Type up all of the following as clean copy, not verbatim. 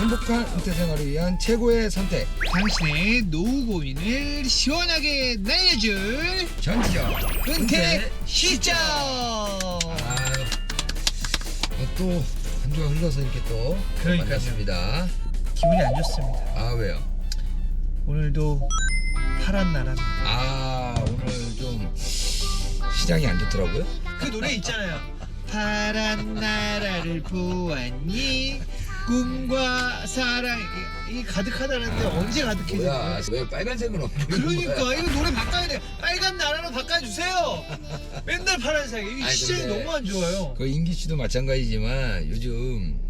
행복한 은퇴 생활을 위한 최고의 선택. 당신의 노후 고민을 시원하게 날려줄 전지적 은퇴 시점. 아유, 또 한 주가 흘러서 이렇게 또 그러니까요. 만났습니다. 기분이 안 좋습니다. 아, 왜요? 오늘도 파란 나라입니다. 아, 오늘 좀 시장이 안 좋더라고요. 그 노래 있잖아요. 파란 나라를 보았니? 꿈과 사랑 이 가득하다는데 언제 가득해지는 뭐야, 거야? 왜 빨간색은 없는 그러니까 거야? 이거 노래 바꿔야 돼. 빨간 나라로 바꿔주세요. 맨날 파란색. 이게 아니, 시장이 근데 너무 안 좋아요. 그 임기 씨도 마찬가지지만 요즘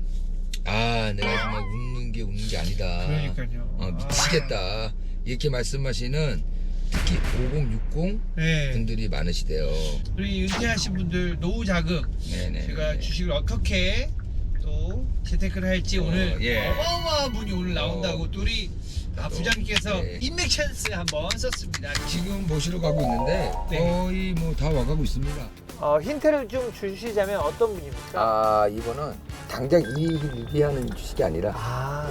내가 정말 웃는 게 아니다. 그러니까요. 미치겠다. 이렇게 말씀하시는 특히 5060 네. 분들이 많으시대요. 우리 은퇴하신 분들 노후 자금 네네. 제가 주식을 어떻게 또 재테크를 할지 오늘 예. 어마어마한 분이 오늘 나온다고 또 우리 부장님께서 네. 인맥 찬스 한번 썼습니다. 지금 모시러 가고 있는데 네. 거의 뭐 다 와가고 있습니다. 힌트를 좀 주시자면 어떤 분입니까? 이거는 당장 일비하는 주식이 아니라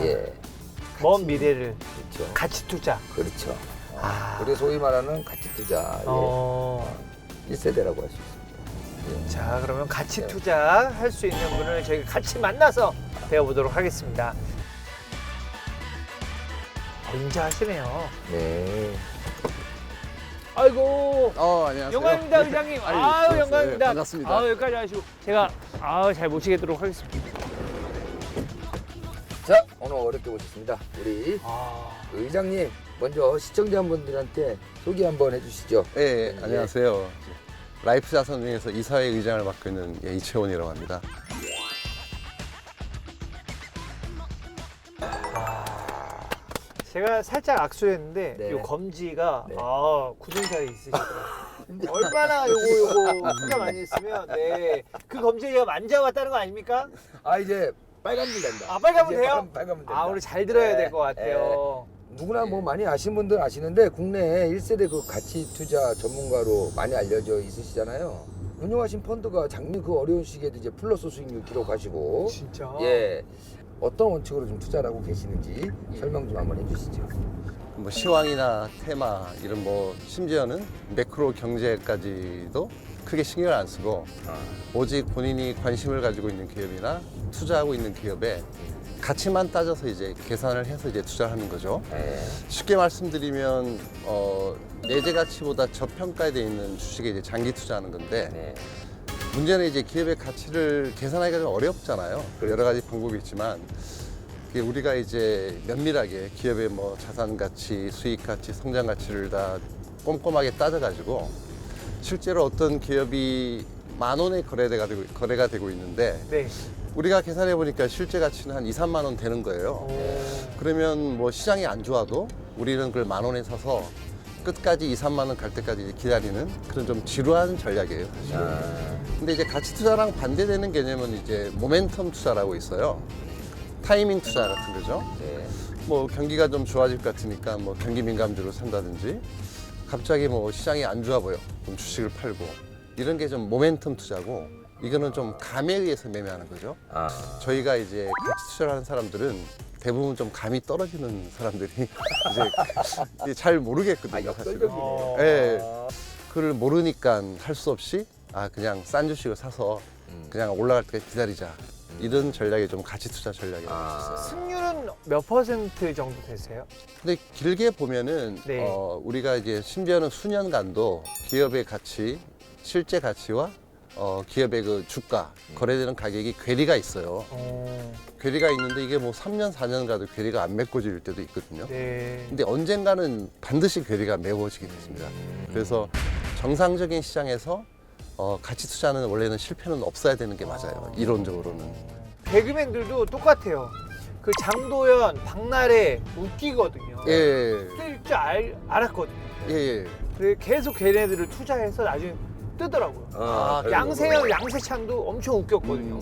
먼 미래를 그렇죠. 가치 투자. 그렇죠. 우리 소위 말하는 가치 투자 어. 1세대라고 할 수 있습니다. 자, 그러면 가치 투자 할 수 있는 분을 저희가 같이 만나서 배워보도록 하겠습니다. 인자하시네요. 네. 아이고. 안녕하세요. 영광입니다, 의장님. 아유, 아유, 네, 영광입니다. 반갑습니다. 여기까지 하시고 제가 잘 모시도록 하겠습니다. 자, 오늘 어렵게 오셨습니다. 우리 아, 의장님 먼저 시청자분들한테 소개 한번 해주시죠. 네, 안녕하세요. 라이프 자산운용에서 이사회 의장을 맡고 있는 이채원이라고 합니다. 제가 살짝 악수했는데 네. 요 검지가 네. 굳은살이 있으시더라고요. 얼마나 요거 투자 많이 했으면 그 검지가 만져봤다는 거 아닙니까? 이제 빨간불 된다. 빨간불 이제 돼요? 빨간불 된다. 우리 잘 들어야 네, 될 것 같아요. 누구나 뭐 많이 아시는 분들 아시는데 국내에 1세대 그 가치 투자 전문가로 많이 알려져 있으시잖아요. 운용하신 펀드가 작년 그 어려운 시기에도 이제 플러스 수익률 기록하시고 진짜? 어떤 원칙으로 좀 투자를 하고 계시는지 설명 좀 한번 해주시죠. 뭐 시황이나 테마 이런 뭐 심지어는 매크로 경제까지도 크게 신경을 안 쓰고 오직 본인이 관심을 가지고 있는 기업이나 투자하고 있는 기업에 가치만 따져서 이제 계산을 해서 이제 투자를 하는 거죠. 쉽게 말씀드리면 내재 가치보다 저평가되어 있는 주식에 이제 장기 투자하는 건데 문제는 이제 기업의 가치를 계산하기가 좀 어렵잖아요. 여러 가지 방법이 있지만 이게 우리가 이제 면밀하게 기업의 뭐 자산 가치, 수익 가치, 성장 가치를 다 꼼꼼하게 따져가지고 실제로 어떤 기업이 10,000원에 거래가 되고 있는데 네. 우리가 계산해 보니까 실제 가치는 한 2, 3만 원 되는 거예요. 그러면 뭐 시장이 안 좋아도 우리는 그걸 10,000원에 사서 끝까지 2, 3만 원 갈 때까지 이제 기다리는 그런 좀 지루한 전략이에요, 사실. 근데 이제 가치 투자랑 반대되는 개념은 이제 모멘텀 투자라고 있어요. 타이밍 투자 같은 거죠. 뭐 경기가 좀 좋아질 것 같으니까 뭐 경기 민감주로 산다든지 갑자기 뭐 시장이 안 좋아 보여. 그럼 주식을 팔고 이런 게 좀 모멘텀 투자고 이거는 좀 감에 의해서 매매하는 거죠. 저희가 이제 가치 투자를 하는 사람들은 대부분 좀 감이 떨어지는 사람들이 이제 잘 모르겠거든요, 사실은. 그걸 모르니까 할 수 없이 그냥 싼 주식을 사서 그냥 올라갈 때까지 기다리자. 이런 전략이 좀 가치 투자 전략이라고 할 수 있어요. 승률은 몇 퍼센트 정도 되세요? 근데 길게 보면은 네. 우리가 이제 심지어는 수년간도 기업의 가치, 실제 가치와 기업의 그 주가, 거래되는 가격이 괴리가 있어요. 괴리가 있는데 이게 뭐 3년, 4년 가도 괴리가 안 메꿔질 때도 있거든요. 네. 근데 언젠가는 반드시 괴리가 메워지게 됩니다. 그래서 정상적인 시장에서 가치 투자는 원래는 실패는 없어야 되는 게 맞아요. 이론적으로는. 개그맨들도 똑같아요. 그 장도연, 박나래 웃기거든요. 뜰 줄 알았거든요. 그래 계속 걔네들을 투자해서 나중에 뜨더라고요. 양세형, 양세찬도 엄청 웃겼거든요.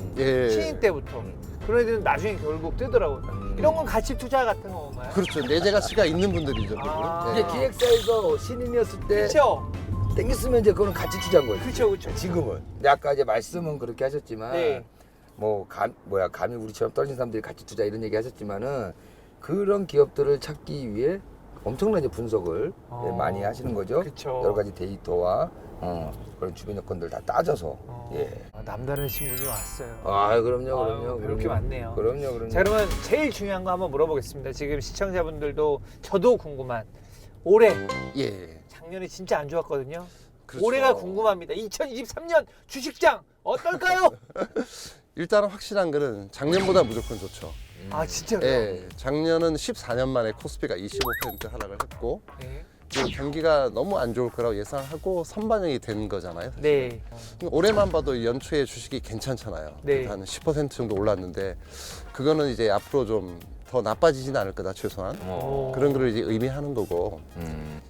신인 때부터. 그런 애들은 나중에 결국 뜨더라고요. 이런 건 가치 투자 같은 건가요? 그렇죠. 내재 가치가 있는 분들이죠. 이제 기획사에서 신인이었을 때 그렇죠. 땡겼으면 이제 그거는 가치 투자인 거예요. 그렇죠, 그렇죠. 지금은. 근데 아까 이제 말씀은 그렇게 하셨지만 네. 감히 우리처럼 떨어진 사람들이 같이 투자 이런 얘기 하셨지만은 그런 기업들을 찾기 위해 엄청난 이제 분석을 많이 하시는 거죠. 그쵸. 여러 가지 데이터와 그런 주변 여건들 다 따져서. 남다르신 분이 왔어요. 그럼요. 배울 게 많네요. 그럼요. 자, 그러면 제일 중요한 거 한번 물어보겠습니다. 지금 시청자분들도 저도 궁금한 올해 예. 작년에 진짜 안 좋았거든요. 그렇죠. 올해가 궁금합니다. 2023년 주식장 어떨까요? 일단은 확실한 거는 작년보다 무조건 좋죠. 아 진짜요? 예, 작년은 14년 만에 코스피가 25% 하락을 했고 네. 그 경기가 너무 안 좋을 거라고 예상하고 선반영이 된 거잖아요. 네. 올해만 봐도 연초에 주식이 괜찮잖아요. 네. 한 10% 정도 올랐는데 그거는 이제 앞으로 좀 더 나빠지진 않을 거다 최소한 그런 거를 이제 의미하는 거고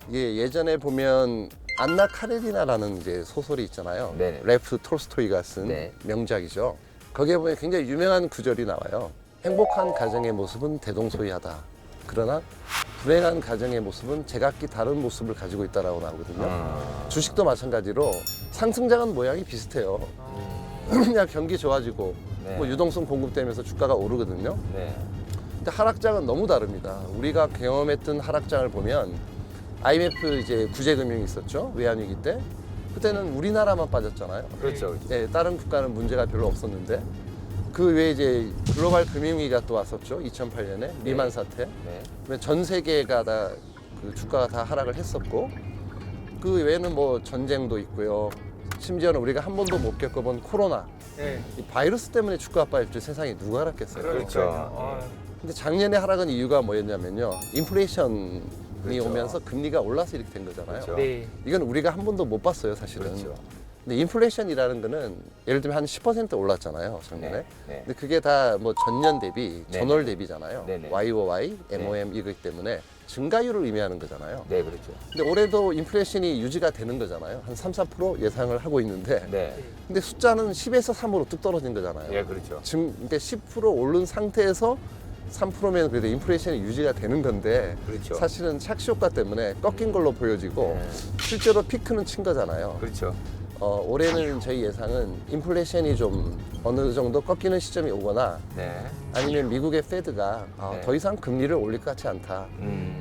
이게 예전에 보면 안나 카레니나라는 이제 소설이 있잖아요. 네네. 레프 톨스토이가 쓴 네. 명작이죠. 거기에 보면 굉장히 유명한 구절이 나와요. 행복한 가정의 모습은 대동소이하다. 그러나 불행한 가정의 모습은 제각기 다른 모습을 가지고 있다라고 나오거든요. 주식도 마찬가지로 상승장은 모양이 비슷해요. 그냥 경기 좋아지고 뭐 유동성 공급되면서 주가가 오르거든요. 근데 하락장은 너무 다릅니다. 우리가 경험했던 하락장을 보면 IMF 이제 구제금융이 있었죠. 외환위기 때. 그때는 우리나라만 빠졌잖아요. 그렇죠. 네, 다른 국가는 문제가 별로 없었는데 그 외에 이제 글로벌 금융위기가 또 왔었죠. 2008년에 리만 사태. 그러면 전 세계가 다 그 주가가 다 하락을 했었고 그 외에는 뭐 전쟁도 있고요. 심지어는 우리가 한 번도 못 겪어본 코로나. 네. 이 바이러스 때문에 주가가 빠질 세상에 누가 알았겠어요. 그렇죠. 근데 작년에 하락은 이유가 뭐였냐면요. 인플레이션이 그렇죠. 오면서 금리가 올라서 이렇게 된 거잖아요. 그렇죠. 네. 이건 우리가 한 번도 못 봤어요, 사실은. 그렇죠. 근데 인플레이션이라는 거는 예를 들면 한 10% 올랐잖아요, 작년에. 네. 근데 그게 다 뭐 전년 대비, 네. 전월 대비잖아요. 네네. YOY, MOM 이거기 때문에 증가율을 의미하는 거잖아요. 네, 그렇죠. 근데 올해도 인플레이션이 유지가 되는 거잖아요. 한 3, 4% 예상을 하고 있는데 네. 근데 숫자는 10에서 3으로 뚝 떨어진 거잖아요. 예, 그렇죠. 지금 근데 10% 오른 상태에서 3%면 그래도 인플레이션이 유지가 되는 건데 그렇죠. 사실은 착시 효과 때문에 꺾인 걸로 보여지고 네. 실제로 피크는 친 거잖아요. 그렇죠. 올해는 저희 예상은 인플레이션이 좀 어느 정도 꺾이는 시점이 오거나 네. 아니면 미국의 페드가 네. 더 이상 금리를 올릴 것 같지 않다.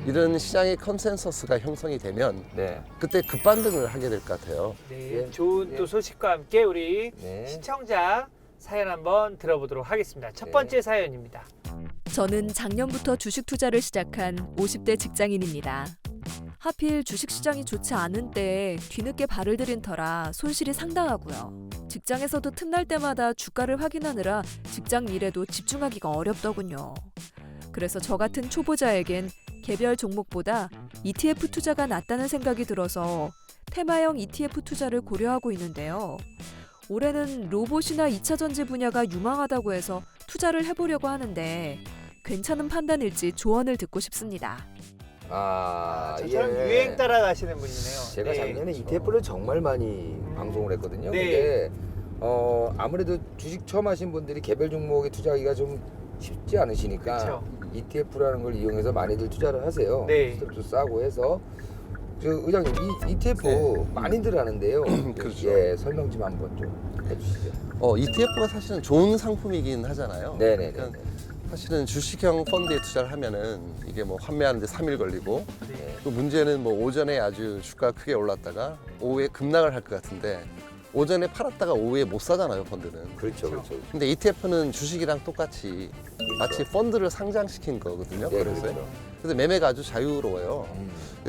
이런 시장의 컨센서스가 형성이 되면 네. 그때 급반등을 하게 될 것 같아요. 네. 예. 좋은 또 소식과 함께 우리 네. 시청자 사연 한번 들어보도록 하겠습니다. 첫 네. 번째 사연입니다. 저는 작년부터 주식 투자를 시작한 50대 직장인입니다. 하필 주식시장이 좋지 않은 때에 뒤늦게 발을 들인 터라 손실이 상당하고요. 직장에서도 틈날 때마다 주가를 확인하느라 직장 일에도 집중하기가 어렵더군요. 그래서 저 같은 초보자에겐 개별 종목보다 ETF 투자가 낫다는 생각이 들어서 테마형 ETF 투자를 고려하고 있는데요. 올해는 로봇이나 2차 전지 분야가 유망하다고 해서 투자를 해보려고 하는데 괜찮은 판단일지 조언을 듣고 싶습니다. 저처럼 유행 따라가시는 분이네요. 제가 네. 작년에 ETF를 정말 많이 방송을 했거든요. 네. 근데 아무래도 주식 처음 하신 분들이 개별 종목에 투자하기가 좀 쉽지 않으시니까 그쵸. ETF라는 걸 이용해서 많이들 투자를 하세요. 네. 스텝도 싸고 해서 의장님 이 ETF 많이들 하는데요. 그렇죠. 예, 설명 좀 한번 좀 해주시죠. ETF가 사실은 좋은 상품이긴 하잖아요. 네네네. 그러니까 사실은 주식형 펀드에 투자를 하면은 이게 뭐 환매하는데 3일 걸리고 네. 또 문제는 뭐 오전에 아주 주가가 크게 올랐다가 오후에 급락을 할 것 같은데 오전에 팔았다가 오후에 못 사잖아요, 펀드는. 그렇죠, 그렇죠. 근데 ETF는 주식이랑 똑같이 마치 펀드를 상장시킨 거거든요. 네, 그래서 그렇죠. 그래서 매매가 아주 자유로워요.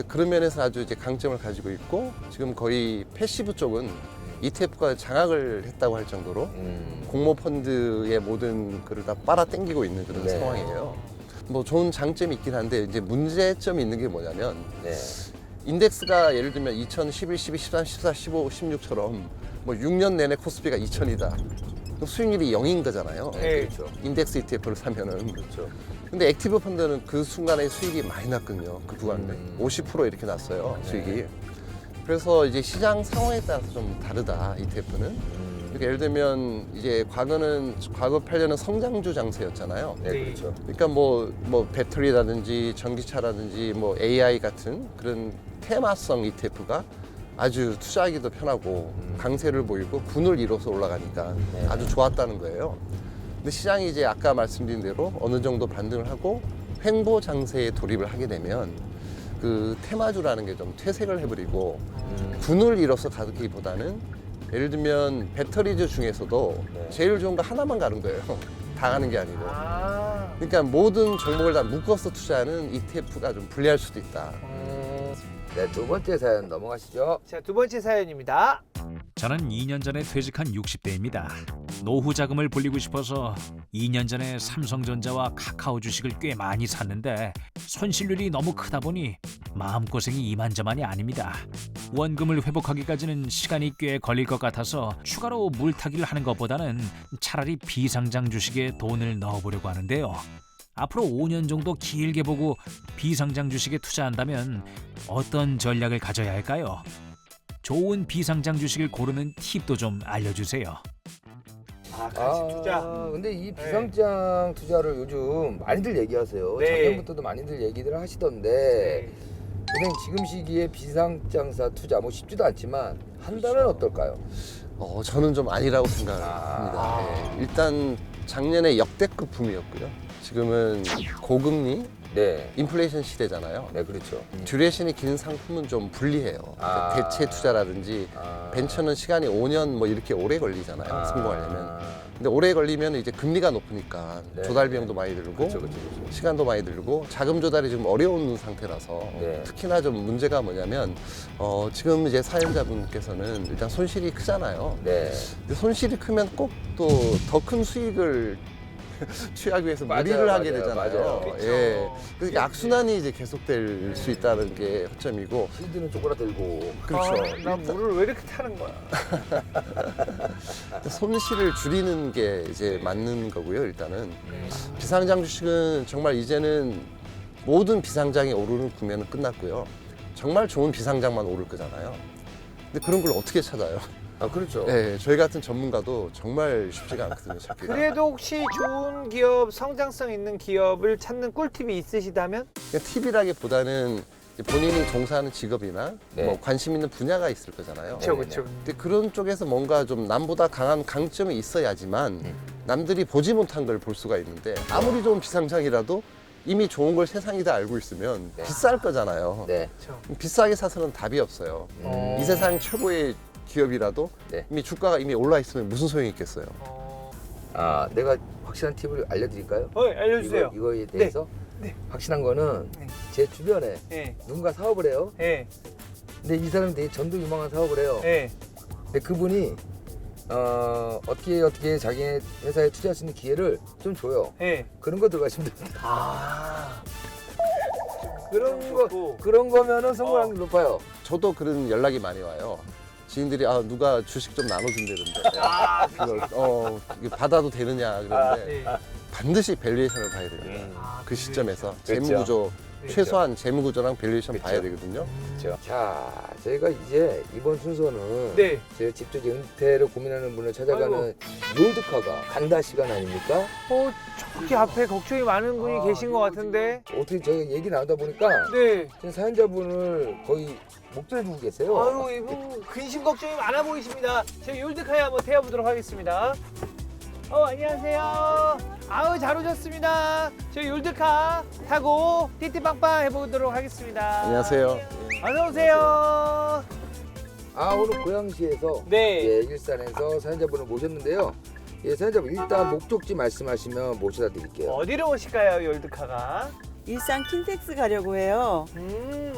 그런 면에서 아주 이제 강점을 가지고 있고 지금 거의 패시브 쪽은 ETF가 장악을 했다고 할 정도로 공모 펀드의 모든 거를 다 빨아 당기고 있는 그런 네. 상황이에요. 뭐 좋은 장점이 있긴 한데 이제 문제점이 있는 게 뭐냐면 네. 인덱스가 예를 들면 2011, 12, 13, 14, 15, 16처럼 뭐 6년 내내 코스피가 2000이다. 그럼 수익률이 0인 거잖아요. 네. 그렇죠. 인덱스 ETF를 사면은. 그렇죠. 근데 액티브 펀드는 그 순간에 수익이 많이 났거든요. 그 구간에 50% 이렇게 났어요. 수익이. 그래서 이제 시장 상황에 따라서 좀 다르다. ETF는. 그러니까 예를 들면 이제 과거 8년은 성장주 장세였잖아요. 네, 네. 그렇죠. 그러니까 뭐 배터리라든지 전기차라든지 뭐 AI 같은 그런 테마성 ETF가 아주 투자하기도 편하고 강세를 보이고 분을 이뤄서 올라가니까 네. 아주 좋았다는 거예요. 근데 시장이 이제 아까 말씀드린 대로 어느 정도 반등을 하고 횡보 장세에 돌입을 하게 되면 그 테마주라는 게 좀 퇴색을 해버리고 군을 잃어서 가기보다는 예를 들면 배터리주 중에서도 제일 좋은 거 하나만 가는 거예요. 다 가는 게 아니고. 그러니까 모든 종목을 다 묶어서 투자하는 ETF가 좀 불리할 수도 있다. 네, 두 번째 사연 넘어가시죠. 자, 두 번째 사연입니다. 저는 2년 전에 퇴직한 60대입니다. 노후 자금을 불리고 싶어서 2년 전에 삼성전자와 카카오 주식을 꽤 많이 샀는데 손실률이 너무 크다 보니 마음고생이 이만저만이 아닙니다. 원금을 회복하기까지는 시간이 꽤 걸릴 것 같아서 추가로 물타기를 하는 것보다는 차라리 비상장 주식에 돈을 넣어보려고 하는데요. 앞으로 5년 정도 길게 보고 비상장 주식에 투자한다면 어떤 전략을 가져야 할까요? 좋은 비상장 주식을 고르는 팁도 좀 알려주세요. 같이 투자. 근데 이 비상장 투자를 요즘 많이들 얘기하세요. 네. 작년부터도 많이들 얘기들 하시던데 은행 지금 시기에 비상장사 투자 뭐 쉽지도 않지만 한다면 어떨까요? 저는 좀 아니라고 생각합니다. 네, 일단 작년에 역대급 붐이었고요. 지금은 고금리, 네. 인플레이션 시대잖아요. 네, 그렇죠. 듀레이션이 긴 상품은 좀 불리해요. 그러니까 대체 투자라든지 벤처는 시간이 5년 뭐 이렇게 오래 걸리잖아요. 성공하려면. 근데 오래 걸리면 이제 금리가 높으니까 네. 조달 비용도 많이 들고 그렇죠. 시간도 많이 들고 자금 조달이 좀 어려운 상태라서 네. 특히나 좀 문제가 뭐냐면 지금 이제 사연자분께서는 일단 손실이 크잖아요. 네. 근데 손실이 크면 꼭 또 더 큰 수익을 취하기 위해서 맞아요, 무리를 하게 맞아요, 되잖아요. 맞아요. 그쵸. 예. 그러니까 악순환이 이제 계속될 수 있다는 게 허점이고. 시드는 쪼그라들고. 그렇죠. 나 물을 왜 이렇게 타는 거야? 손실을 줄이는 게 이제 맞는 거고요. 일단은 비상장 주식은 정말 이제는 모든 비상장이 오르는 국면은 끝났고요. 정말 좋은 비상장만 오를 거잖아요. 근데 그런 걸 어떻게 찾아요? 그렇죠. 네, 저희 같은 전문가도 정말 쉽지가 않거든요, 찾기가. 그래도 혹시 좋은 기업, 성장성 있는 기업을 찾는 꿀팁이 있으시다면? 그냥 팁이라기보다는 본인이 종사하는 직업이나 네. 뭐 관심 있는 분야가 있을 거잖아요. 그렇죠. 근데 그런 쪽에서 뭔가 좀 남보다 강한 강점이 있어야지만 남들이 보지 못한 걸 볼 수가 있는데 아무리 좋은 비상장이라도 이미 좋은 걸 세상이 다 알고 있으면 비쌀 거잖아요. 네. 비싸게 사서는 답이 없어요. 이 세상 최고의 기업이라도 네. 이미 주가가 이미 올라 있으면 무슨 소용이 있겠어요. 내가 확실한 팁을 알려드릴까요? 알려주세요. 이거에 대해서 네. 확실한 거는 네. 제 주변에 네. 누군가 사업을 해요. 네. 근데 이 사람이 되게 전도유망한 사업을 해요. 네. 근데 그분이 어떻게 자기 회사에 투자할 수 있는 기회를 좀 줘요. 네. 그런 거 들어가시면 됩니다. 그런 거면은 성공 확률 높아요. 저도 그런 연락이 많이 와요. 지인들이 누가 주식 좀 나눠준다던데 그걸 이거 받아도 되느냐 그러는데 네. 반드시 밸류에이션을 봐야 됩니다. 그 시점에서 그렇죠. 재무구조 그렇죠. 최소한 재무구조랑 밸류에이션 봐야 되거든요. 그렇죠. 자, 저희가 이제 이번 순서는 네. 제가 직접 이제 은퇴를 고민하는 분을 찾아가는 롤드카가 간다 시간 아닙니까? 저기 앞에 걱정이 많은 분이 계신 것 같은데. 어떻게 저희가 얘기 나누다 보니까 네. 지금 사연자분을 거의 목전에 두고 계세요. 아유, 이분 근심 걱정이 많아 보이십니다. 저희 율드카에 한번 태워보도록 하겠습니다. 안녕하세요. 아우, 잘 오셨습니다. 저희 율드카 타고 띠띠빵빵 해보도록 하겠습니다. 안녕하세요. 어서오세요. 오늘 고양시에서 네. 예, 일산에서 사연자분을 모셨는데요. 예, 사연자분 일단 목적지 말씀하시면 모셔다 드릴게요. 어디로 오실까요, 율드카가? 일산 킨텍스 가려고 해요. 네.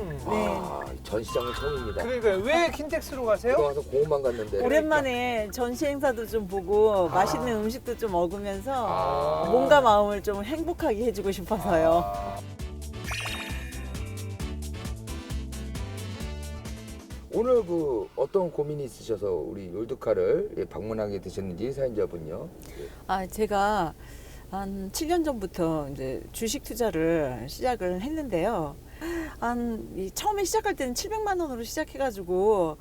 전시장은 처음입니다. 그러니까요. 왜 킨텍스로 가세요? 그동안 와서 공원만 갔는데. 오랜만에 전시 행사도 좀 보고 맛있는 음식도 좀 먹으면서 아. 몸과 마음을 좀 행복하게 해주고 싶어서요. 오늘 그 어떤 고민이 있으셔서 우리 율드카를 방문하게 되셨는지 사연자분요. 제가 한 7년 전부터 이제 주식 투자를 시작을 했는데요. 처음에 시작할 때는 700만 원으로 시작해가지고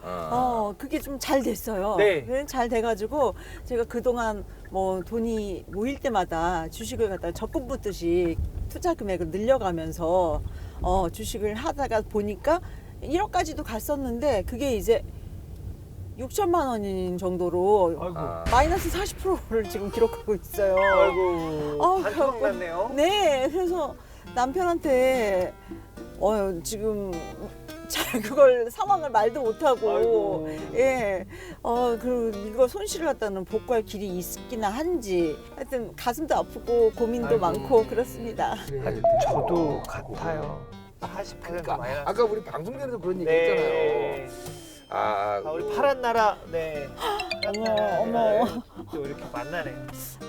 그게 좀 잘 됐어요. 네. 잘 돼가지고 제가 그동안 뭐 돈이 모일 때마다 주식을 갖다가 적금 붓듯이 투자 금액을 늘려가면서 주식을 하다가 보니까 1억까지도 갔었는데 그게 이제 6천만 원인 정도로 아이고. 마이너스 40%를 지금 기록하고 있어요. 아이고. 반토막 났네요. 네, 그래서 남편한테 지금 잘 그걸 상황을 말도 못하고 아이고. 예, 그리고 이거 손실을 갖다는 복구할 길이 있기나 한지 하여튼 가슴도 아프고 고민도 아이고. 많고 그렇습니다. 저도 같아요. 40% 그러니까 마이너스. 아까 우리 방송 전에도 그런 얘기 네. 했잖아요. 아, 우리 파란 나라. 네. 어머. 또 이렇게 만나네요.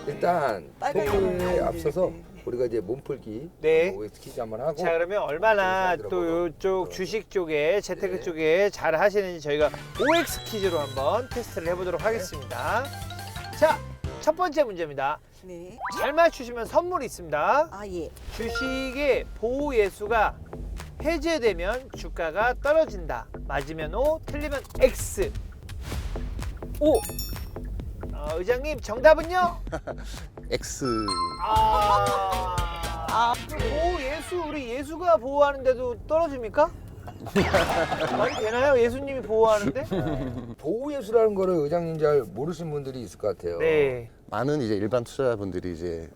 일단 빨간 토크에 거는 앞서서 네. 우리가 이제 몸풀기 네. OX 퀴즈 한번 하고 자, 그러면 얼마나 네, 또 이쪽 주식 쪽에 재테크 네. 쪽에 잘 하시는지 저희가 OX 퀴즈로 한번 테스트를 해보도록 하겠습니다. 자, 첫 번째 문제입니다. 네. 잘 맞추시면 선물이 있습니다. 아 예. 주식의 보호 예수가 해제되면 주가가 떨어진다. 맞으면 O, 틀리면 X. 오. 의장님 정답은요? X. 보호 예수, 우리 예수가 보호하는데도 떨어집니까? 말이 되나요? 예수님이 보호하는데? 보호예수라는 거를 의장님 잘 모르시는 분들이 있을 것 같아요. 네. 많은 이제 일반 투자자분들이 이제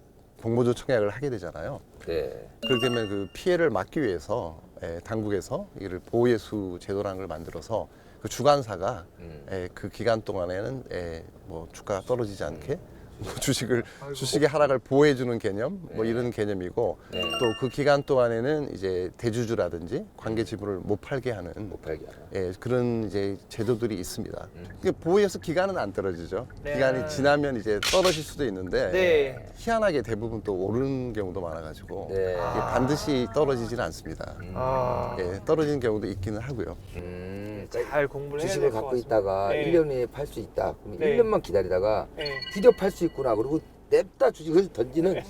공모주 청약을 하게 되잖아요. 네. 그렇게 되면 그 피해를 막기 위해서 당국에서 이를 보호예수 제도라는 걸 만들어서 그 주관사가 그 기간 동안에는 뭐 주가가 떨어지지 않게 뭐 주식의 하락을 보호해주는 개념 뭐 이런 개념이고 네. 또 그 기간 동안에는 이제 대주주라든지 관계 지분을 못 팔게 하는 못 팔게 하나. 그런 이제 제도들이 있습니다. 보호예수 기간은 안 떨어지죠. 네. 기간이 지나면 이제 떨어질 수도 있는데 네. 희한하게 대부분 또 오르는 경우도 많아가지고 네. 이게 반드시 떨어지지는 않습니다. 아, 떨어지는 경우도 있기는 하고요. 잘 공부를 해야 주식을 될 것 갖고 같습니다. 있다가 네. 1년 후에 팔 수 있다. 그럼 네. 1년만 기다리다가 네. 드디어 팔 수 있구나. 그리고 냅다 주식을 던지는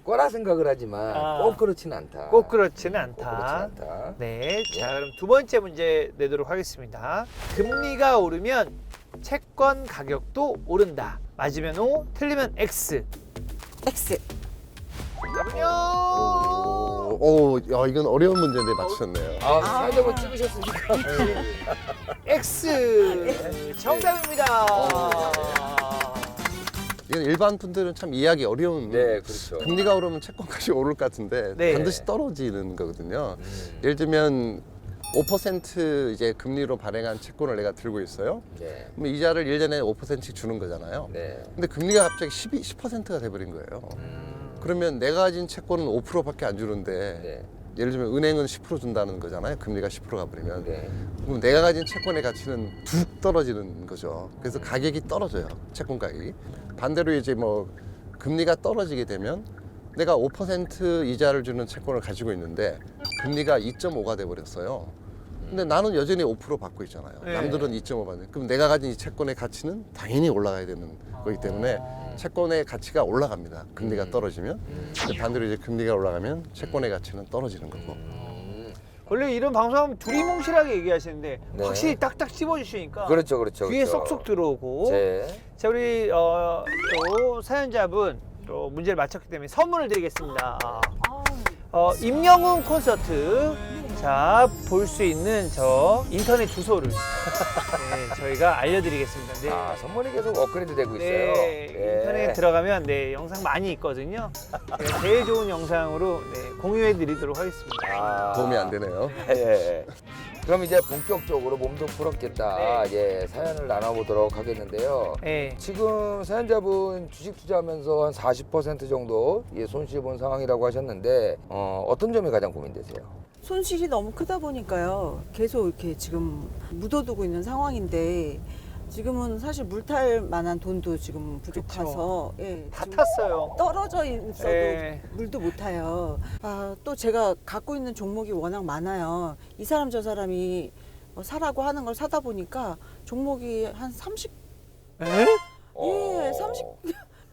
거라 생각을 하지만 아. 꼭 그렇지는 않다. 꼭 그렇지는 꼭 그렇지 않다. 않다. 네, 자 그럼 두 번째 문제 내도록 하겠습니다. 금리가 오르면 채권 가격도 오른다. 맞으면 O, 틀리면 X. X. 정답은요? 이건 어려운 문제인데 맞추셨네요. 사회적으로 찍으셨으니까. X. 정답입니다. 이건 일반 분들은 참 이해하기 어려운. 네, 그렇죠. 금리가 오르면 채권값이 오를 것 같은데 네. 반드시 떨어지는 거거든요. 예를 들면 5% 이제 금리로 발행한 채권을 내가 들고 있어요. 네. 그럼 이자를 1년에 5%씩 주는 거잖아요. 네. 근데 금리가 갑자기 10%가 돼버린 거예요. 그러면 내가 가진 채권은 5%밖에 안 주는데 네. 예를 들면 은행은 10% 준다는 거잖아요. 금리가 10% 가버리면. 네. 그럼 내가 가진 채권의 가치는 툭 떨어지는 거죠. 그래서 가격이 떨어져요. 채권 가격이. 반대로 이제 뭐 금리가 떨어지게 되면 내가 5% 이자를 주는 채권을 가지고 있는데 금리가 2.5가 돼버렸어요. 근데 나는 여전히 5% 받고 있잖아요. 네. 남들은 2.5 받는. 그럼 내가 가진 이 채권의 가치는 당연히 올라가야 되는 거기 때문에 채권의 가치가 올라갑니다. 금리가 떨어지면. 근데 반대로 이제 금리가 올라가면 채권의 가치는 떨어지는 거고. 원래 이런 방송하면 두리뭉실하게 얘기하시는데 네. 확실히 딱딱 찝어주시니까 그렇죠, 그렇죠. 귀에 그렇죠. 쏙쏙 들어오고. 네. 자 우리 또 사연자분 또 문제를 맞췄기 때문에 선물을 드리겠습니다. 임영웅 콘서트 자 볼 수 있는 저 인터넷 주소를 네, 저희가 알려드리겠습니다. 네. 선물이 계속 업그레이드 되고 있어요. 네, 인터넷에 들어가면 네, 영상 많이 있거든요. 제가 제일 좋은 영상으로 네, 공유해드리도록 하겠습니다. 도움이 안 되네요. 예. 그럼 이제 본격적으로 몸도 풀었겠다. 예, 사연을 나눠보도록 하겠는데요. 네. 지금 사연자분 주식 투자하면서 한 40% 정도 손실 본 상황이라고 하셨는데 어떤 점이 가장 고민되세요? 손실이 너무 크다 보니까요. 계속 이렇게 지금 묻어두고 있는 상황인데 지금은 사실 물탈 만한 돈도 지금 부족해서 예, 다 지금 탔어요. 떨어져 있어도 네. 물도 못 타요. 또 제가 갖고 있는 종목이 워낙 많아요. 이 사람 저 사람이 사라고 하는 걸 사다 보니까 종목이 한 30, 예, 30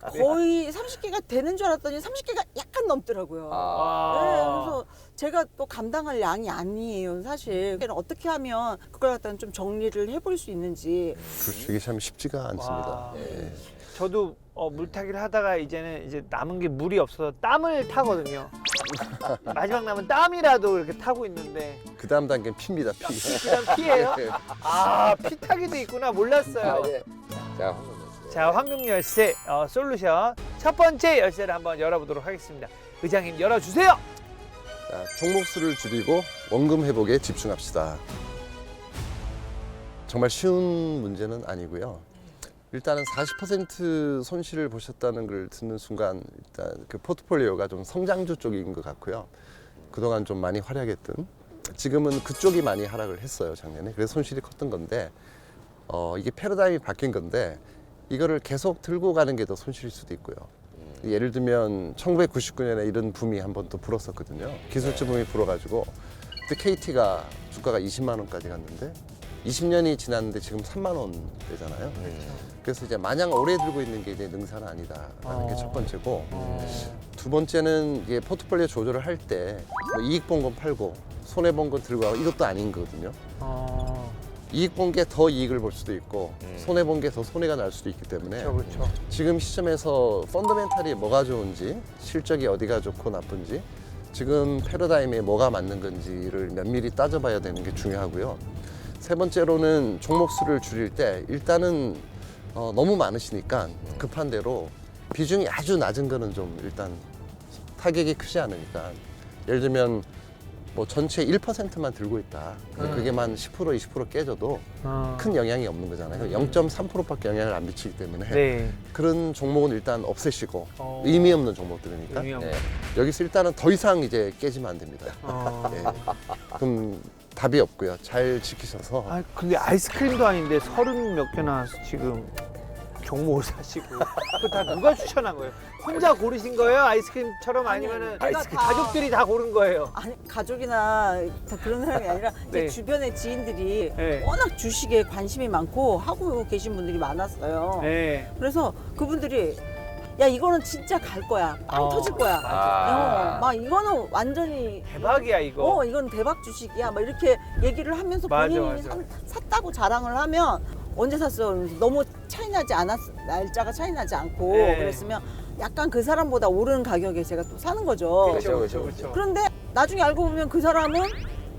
거의 30개가 되는 줄 알았더니 30개가 약간 넘더라고요. 네, 그래서 제가 또 감당할 양이 아니에요, 사실. 어떻게 하면 그걸 갖다는 좀 정리를 해볼 수 있는지. 그렇죠. 이게 참 쉽지가 않습니다. 와. 예. 저도 물타기를 하다가 이제 남은 게 물이 없어서 땀을 타거든요. 마지막 남은 땀이라도 이렇게 타고 있는데 그 다음 단계는 피입니다. 피. 그냥 피예요? 아, 피 타기도 있구나. 몰랐어요. 네. 자, 황금 열쇠. 자, 황금 열쇠 솔루션 첫 번째 열쇠를 한번 열어보도록 하겠습니다. 의장님 열어주세요. 자, 종목 수를 줄이고 원금 회복에 집중합시다. 정말 쉬운 문제는 아니고요. 일단은 40% 손실을 보셨다는 걸 듣는 순간 일단 그 포트폴리오가 좀 성장주 쪽인 것 같고요. 그동안 좀 많이 활약했던, 지금은 그쪽이 많이 하락을 했어요, 작년에. 그래서 손실이 컸던 건데 이게 패러다임이 바뀐 건데 이거를 계속 들고 가는 게 더 손실일 수도 있고요. 예를 들면 1999년에 이런 붐이 한 번 또 불었었거든요. 기술주 붐이 불어가지고 그때 KT가 주가가 20만 원까지 갔는데 20년이 지났는데 지금 3만 원대잖아요. 그래서 이제 마냥 오래 들고 있는 게 이제 능사는 아니다라는 게 첫 번째고, 두 번째는 이게 포트폴리오 조절을 할 때 뭐 이익 본 건 팔고 손해 본 건 들고 가고 이것도 아닌 거거든요. 이익 본 게 더 이익을 볼 수도 있고 손해 본 게 더 손해가 날 수도 있기 때문에 그렇죠. 지금 시점에서 펀더멘탈이 뭐가 좋은지, 실적이 어디가 좋고 나쁜지, 지금 패러다임에 뭐가 맞는 건지를 면밀히 따져봐야 되는 게 중요하고요. 세 번째로는 종목 수를 줄일 때 일단은 너무 많으시니까 급한 대로 비중이 아주 낮은 거는 좀 일단 타격이 크지 않으니까, 예를 들면 뭐 전체 1%만 들고 있다. 그게만 10% 20% 깨져도 큰 영향이 없는 거잖아요. 0.3%밖에 영향을 안 미치기 때문에 네. 그런 종목은 일단 없애시고, 의미 없는 종목들이니까 의미 없는. 여기서 일단은 더 이상 이제 깨지면 안 됩니다. 네. 그럼 답이 없고요. 잘 지키셔서. 아, 근데 아이스크림도 아닌데 30 몇 개 나와서 지금 종목을 사시고 그거 다 누가 추천한 거예요? 혼자 고르신 거예요? 아이스크림처럼 아니면은 가족들이 다 고른 거예요? 아니 가족이나 다 그런 사람이 아니라 제 네. 주변의 지인들이 네. 워낙 주식에 관심이 많고 하고 계신 분들이 많았어요. 네. 그래서 그분들이 야 이거는 진짜 갈 거야, 빵 터질 거야. 막 이거는 완전히 대박이야 이거. 이건 대박 주식이야. 막 이렇게 얘기를 하면서 맞아, 본인이 맞아. 샀다고 자랑을 하면 언제 샀어? 그러면서 너무 차이 나지 날짜가 차이 나지 않고 네. 그랬으면 약간 그 사람보다 오른 가격에 제가 또 사는 거죠. 그렇죠, 그렇죠, 그렇죠. 그런데 나중에 알고 보면 그 사람은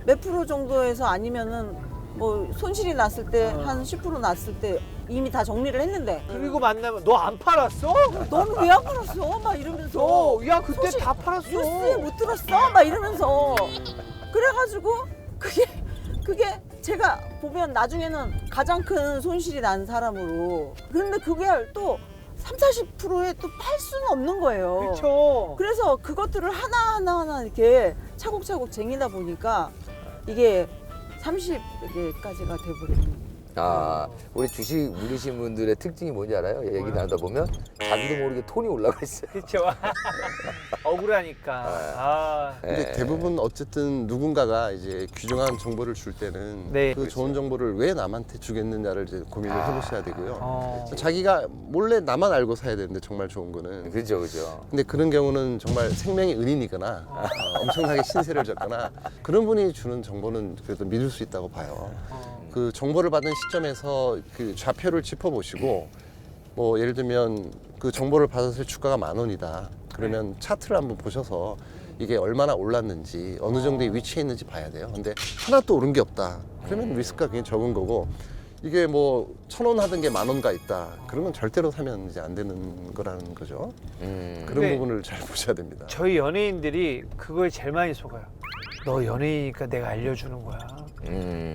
몇 프로 정도에서 아니면은 뭐 손실이 났을 때 한 10% 났을 때 이미 다 정리를 했는데 그리고 만나면 너 안 팔았어? 너는 왜 안 팔았어? 막 이러면서 야 그때 소식- 다 팔았어. 뉴스에 못 들었어? 막 이러면서 그래가지고 그게 제가 보면 나중에는 가장 큰 손실이 난 사람으로, 그런데 그게 또 30-40%에 또 팔 수는 없는 거예요. 그렇죠. 그래서 그것들을 하나하나 이렇게 차곡차곡 쟁이다 보니까 이게 30개까지가 돼버리는. 우리 주식 물리신 분들의 특징이 뭔지 알아요? 얘기 나누다 보면 자기도 모르게 톤이 올라가 있어요. 그렇죠. 억울하니까. 아. 근데 대부분 어쨌든 누군가가 이제 귀중한 정보를 줄 때는 네. 그 좋은 정보를 왜 남한테 주겠느냐를 이제 고민을 해보셔야 되고요. 어. 자기가 몰래 나만 알고 사야 되는데 정말 좋은 거는. 그죠, 그죠. 근데 그런 경우는 정말 생명의 은인이거나 엄청나게 신세를 졌거나 그런 분이 주는 정보는 그래도 믿을 수 있다고 봐요. 그 정보를 받은 시점에서 그 좌표를 짚어보시고, 뭐 예를 들면 그 정보를 받았을 때 주가가 10,000원이다. 그러면 차트를 한번 보셔서 이게 얼마나 올랐는지 어느 정도의 위치에 있는지 봐야 돼요. 근데 하나도 오른 게 없다. 그러면 리스크가 굉장히 적은 거고, 이게 뭐 1,000원 하던 게 10,000원가 있다. 그러면 절대로 사면 이제 안 되는 거라는 거죠. 그런 근데 부분을 잘 보셔야 됩니다. 저희 연예인들이 그걸 제일 많이 속아요. 너 연예인이니까 내가 알려주는 거야.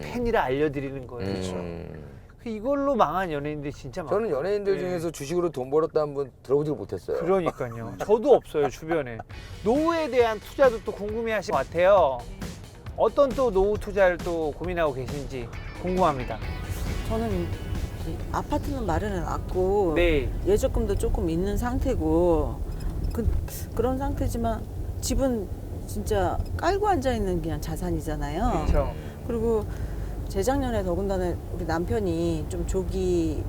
팬이라 알려드리는 거예요. 이걸로 망한 연예인들이 진짜 많아요. 저는 연예인들 네. 중에서 주식으로 돈 벌었다는 분 들어보지를 못했어요. 그러니까요. 저도 없어요, 주변에. 노후에 대한 투자도 또 궁금해하실 것 같아요. 어떤 또 노후 투자를 또 고민하고 계신지 궁금합니다. 저는 이 아파트는 마련해 놨고 네. 예적금도 조금 있는 상태고 그런 상태지만 집은 진짜 깔고 앉아 있는 그냥 자산이잖아요. 그렇죠. 그리고 재작년에 더군다나 우리 남편이 좀 조기에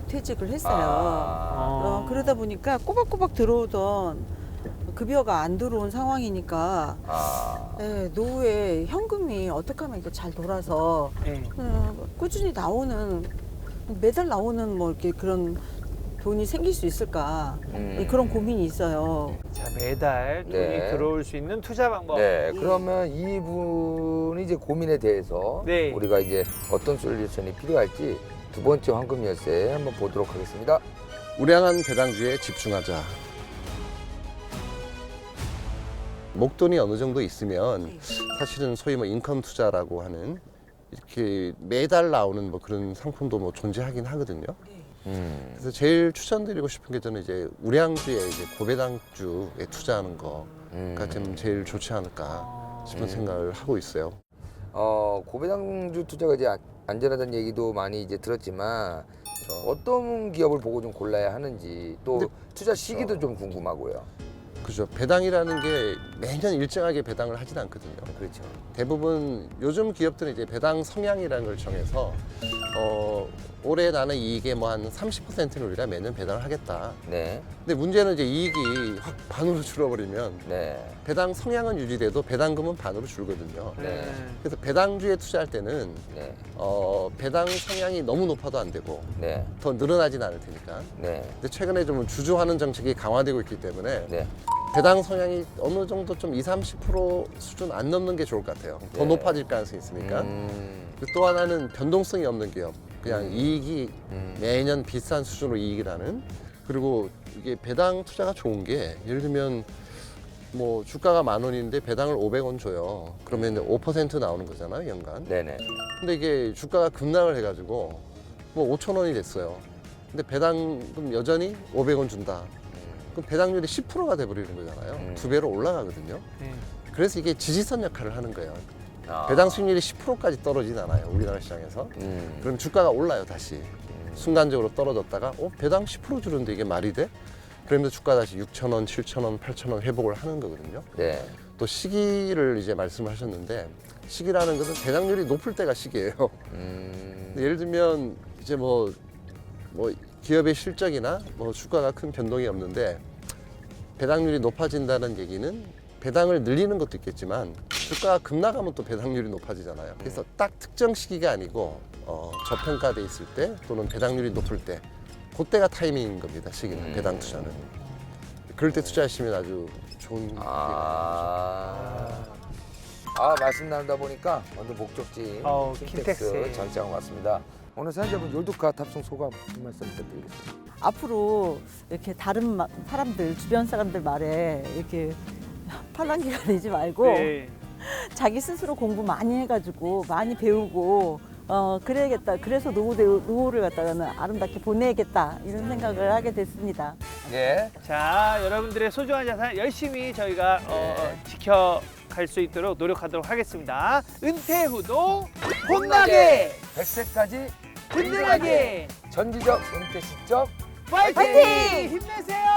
퇴직을 했어요. 그러다 보니까 꼬박꼬박 들어오던 급여가 안 들어온 상황이니까 노후에 현금이 어떻게 하면 이렇게 잘 돌아서 네. 꾸준히 나오는 매달 나오는 뭐 이렇게 그런 돈이 생길 수 있을까 그런 고민이 있어요. 자, 매달 돈이 네. 들어올 수 있는 투자 방법. 네, 그러면 이분이 이제 고민에 대해서 네. 우리가 이제 어떤 솔루션이 필요할지 두 번째 황금 열쇠 한번 보도록 하겠습니다. 우량한 배당주에 집중하자. 목돈이 어느 정도 있으면 사실은 소위 뭐 인컴 투자라고 하는 이렇게 매달 나오는 뭐 그런 상품도 뭐 존재하긴 하거든요. 그래서 제일 추천드리고 싶은 게 저는 이제 우량주에 이제 고배당주에 투자하는 거가 좀 제일 좋지 않을까 싶은 생각을 하고 있어요. 고배당주 투자가 이제 안전하다는 얘기도 많이 이제 들었지만 어떤 기업을 보고 좀 골라야 하는지 또 근데- 투자 시기도 좀 궁금하고요. 그죠. 배당이라는 게 매년 일정하게 배당을 하진 않거든요. 그렇죠. 대부분 요즘 기업들은 이제 배당 성향이라는 걸 정해서 올해 나는 이익의 뭐 한 30%는 우리가 매년 배당을 하겠다. 네, 근데 문제는 이제 이익이 확 반으로 줄어버리면 네, 배당 성향은 유지돼도 배당금은 반으로 줄거든요. 네. 그래서 배당주에 투자할 때는 네, 배당 성향이 너무 높아도 안 되고 네, 더 늘어나진 않을 테니까. 네, 근데 최근에 좀 주주하는 정책이 강화되고 있기 때문에 네. 배당 성향이 어느 정도 좀 20-30% 수준 안 넘는 게 좋을 것 같아요. 더 네. 높아질 가능성이 있으니까. 또 하나는 변동성이 없는 기업. 그냥 이익이 매년 비싼 수준으로 이익이 나는. 그리고 이게 배당 투자가 좋은 게 예를 들면 뭐 주가가 10,000원인데 배당을 500원 줘요. 그러면 이제 5% 나오는 거잖아요, 연간. 네네. 근데 이게 주가가 급락을 해가지고 뭐 5,000원이 됐어요. 근데 배당금 여전히 500원 준다. 그럼 배당률이 10%가 돼버리는 거잖아요. 2배로 올라가거든요. 네. 그래서 이게 지지선 역할을 하는 거예요. 아. 배당 수익률이 10%까지 떨어지진 않아요, 우리나라 시장에서. 그럼 주가가 올라요, 다시. 순간적으로 떨어졌다가 배당 10% 주는데 이게 말이 돼? 그러면 주가 다시 6,000원, 7,000원, 8,000원 회복을 하는 거거든요. 네. 또 시기를 이제 말씀을 하셨는데 시기라는 것은 배당률이 높을 때가 시기예요. 근데 예를 들면 이제 뭐 기업의 실적이나 뭐 주가가 큰 변동이 없는데 배당률이 높아진다는 얘기는 배당을 늘리는 것도 있겠지만 주가가 급락하면 또 배당률이 높아지잖아요. 그래서 딱 특정 시기가 아니고 저평가돼 있을 때 또는 배당률이 높을 때 그때가 타이밍인 겁니다. 시기는 배당 투자는. 그럴 때 투자하시면 아주 좋은 말씀 나누다 보니까 완전 목적지 킨텍스 킨텍스. 장치한 것 같습니다. 오늘 사연자분 율두카 탑승 소감 한 말씀 부탁드리겠습니다. 앞으로 이렇게 다른 사람들 주변 사람들 말에 이렇게 팔랑귀가 되지 말고 네. 자기 스스로 공부 많이 해가지고 많이 배우고 그래야겠다. 그래서 노후를 갖다가는 아름답게 보내야겠다 이런 생각을 하게 됐습니다. 예. 자, 여러분들의 소중한 자산 열심히 저희가 지켜갈 수 있도록 노력하도록 하겠습니다. 은퇴 후도 혼나게 100세까지 든든하게 전지적 은퇴 시점 파이팅! 힘내세요!